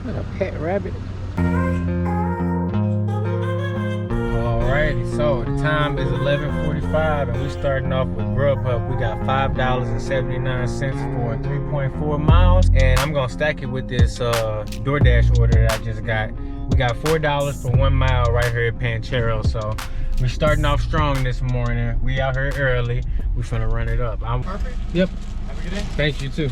What a pet rabbit. Alrighty, so the time is 11:45 and we're starting off with Grubhub. We got $5.79 for 3.4 miles, and I'm gonna stack it with this DoorDash order that I just got. We got $4 for 1 mile right here at Panchero, so we're starting off strong this morning. We out here early. We finna run it up. Perfect. Yep. Have a good day. Thank you too.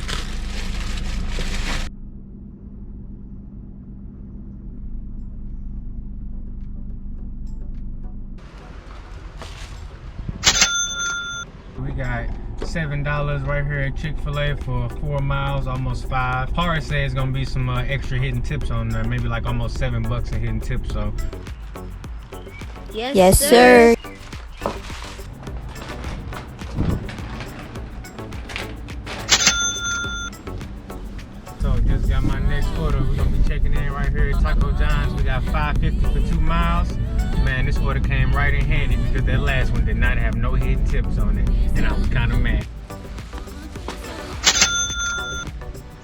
We got $7 right here at Chick-fil-A for 4 miles, almost 5. Par says it's gonna be some extra hidden tips on there, maybe like almost $7 in hidden tips. So Yes, sir. So just got my next order. We're gonna be checking in right here at Taco John's. We got $5.50 for 2 miles. Man, this order came right in handy because that last one did not have no hidden tips on it, and I was kind of mad.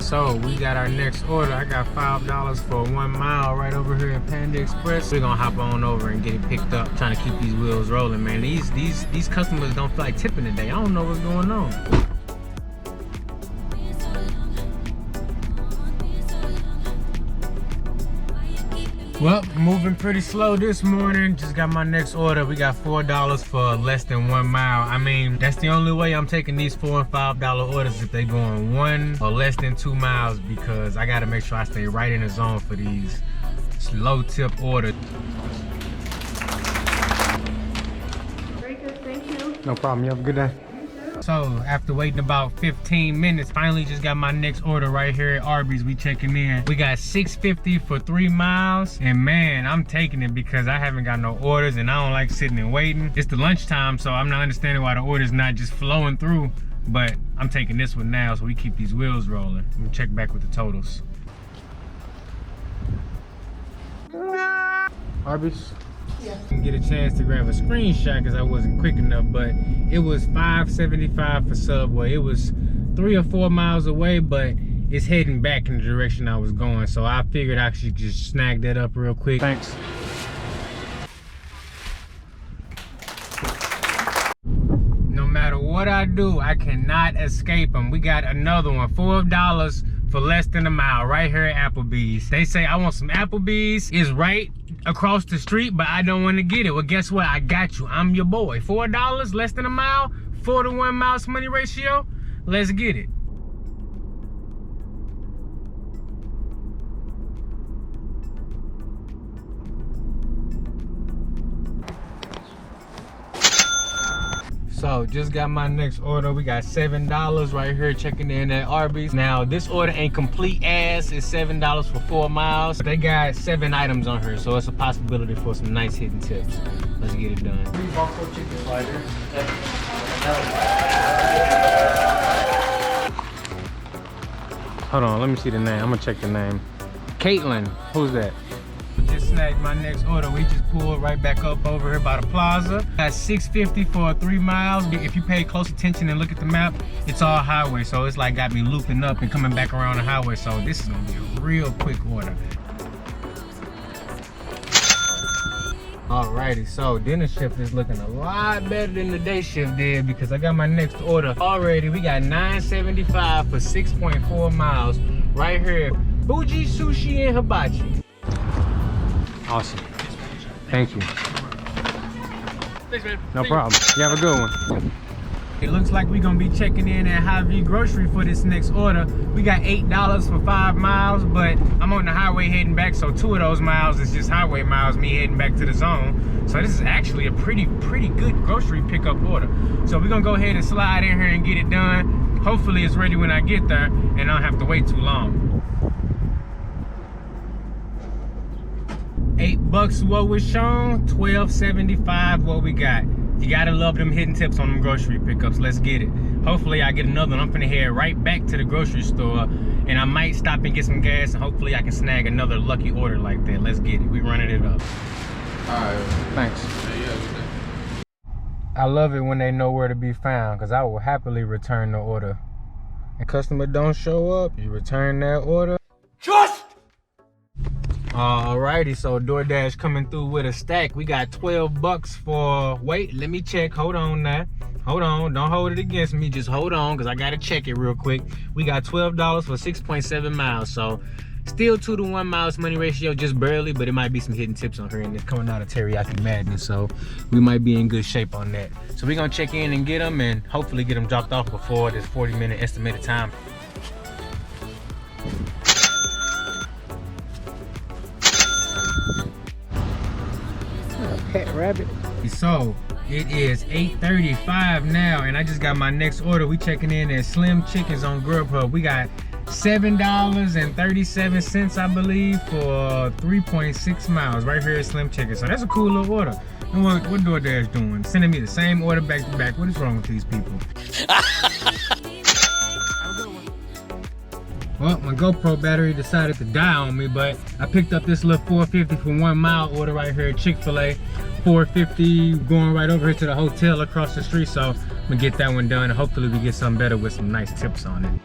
So we got our next order. I got $5 for 1 mile right over here at Panda Express. We're gonna hop on over and get it picked up. Trying to keep these wheels rolling, man. These customers don't feel like tipping today. I don't know what's going on. Well, moving pretty slow this morning. Just got my next order. We got $4 for less than 1 mile. I mean, that's the only way I'm taking these $4 and $5 orders if they going 1 or less than 2 miles, because I gotta make sure I stay right in the zone for these low tip orders. Very good, thank you. No problem. You have a good day. So after waiting about 15 minutes, finally just got my next order right here at Arby's. We checking in. We got $6.50 for 3 miles, and man, I'm taking it because I haven't got no orders and I don't like sitting and waiting. It's the lunchtime, so I'm not understanding why the order's not just flowing through, but I'm taking this one now so we keep these wheels rolling. I'm gonna check back with the totals. Arby's? Yeah. Didn't get a chance to grab a screenshot because I wasn't quick enough, but it was $5.75 for Subway. It was 3 or 4 miles away, but it's heading back in the direction I was going, so I figured I should just snag that up real quick. Thanks. No matter what I do, I cannot escape them. We got another one, $4 for less than a mile right here at Applebee's. They say I want some Applebee's. It's right across the street, but I don't want to get it. Well, guess what? I got you. I'm your boy. $4 less than a mile, 4 to 1 miles money ratio. Let's get it. So just got my next order. We got $7 right here checking in at Arby's. Now this order ain't complete ass. It's $7 for 4 miles. They got 7 items on here, so it's a possibility for some nice hidden tips. Let's get it done. Buffalo chicken slider. Hold on, let me see the name. I'm gonna check the name. Caitlin, who's that? Just snagged my next order. We just pulled right back up over here by the plaza. Got $6.50 for 3 miles. If you pay close attention and look at the map, it's all highway, so it's like got me looping up and coming back around the highway. So this is gonna be a real quick order. Alrighty, so dinner shift is looking a lot better than the day shift did because I got my next order already. We got $9.75 for 6.4 miles right here. Bougie Sushi and Hibachi. Awesome. Thank you. Thanks, man. No problem. You have a good one. It looks like we're gonna be checking in at Hy-Vee Grocery for this next order. We got $8 for 5 miles, but I'm on the highway heading back, so 2 of those miles is just highway miles, me heading back to the zone. So this is actually a pretty good grocery pickup order. So we're gonna go ahead and slide in here and get it done. Hopefully it's ready when I get there and I don't have to wait too long. $8 what was shown, $12.75 what we got. You gotta love them hidden tips on them grocery pickups. Let's get it. Hopefully I get another one. I'm finna head right back to the grocery store, and I might stop and get some gas, and hopefully I can snag another lucky order like that. Let's get it. We running it up. Alright. Thanks. Yeah. I love it when they know where to be found, because I will happily return the order. And customer don't show up, you return that order. Just Alrighty, so DoorDash coming through with a stack. We got 12 bucks for, wait, let me check. Hold on now. Hold on, don't hold it against me. Just hold on, because I got to check it real quick. We got $12 for 6.7 miles. So still 2 to 1 miles money ratio, just barely, but it might be some hidden tips on her, and it's coming out of teriyaki madness. So we might be in good shape on that. So we're going to check in and get them, and hopefully get them dropped off before this 40-minute estimated time. Pet rabbit. So it is 8:35 now, and I just got my next order. We checking in at Slim Chickens on Grubhub. We got $7.37, I believe, for 3.6 miles right here at Slim Chickens. So that's a cool little order. And what DoorDash doing? Sending me the same order back to back. What is wrong with these people? Well, my GoPro battery decided to die on me, but I picked up this little $4.50 for 1 mile order right here at Chick-fil-A. $4.50 going right over here to the hotel across the street. So I'm gonna get that one done, and hopefully we get something better with some nice tips on it.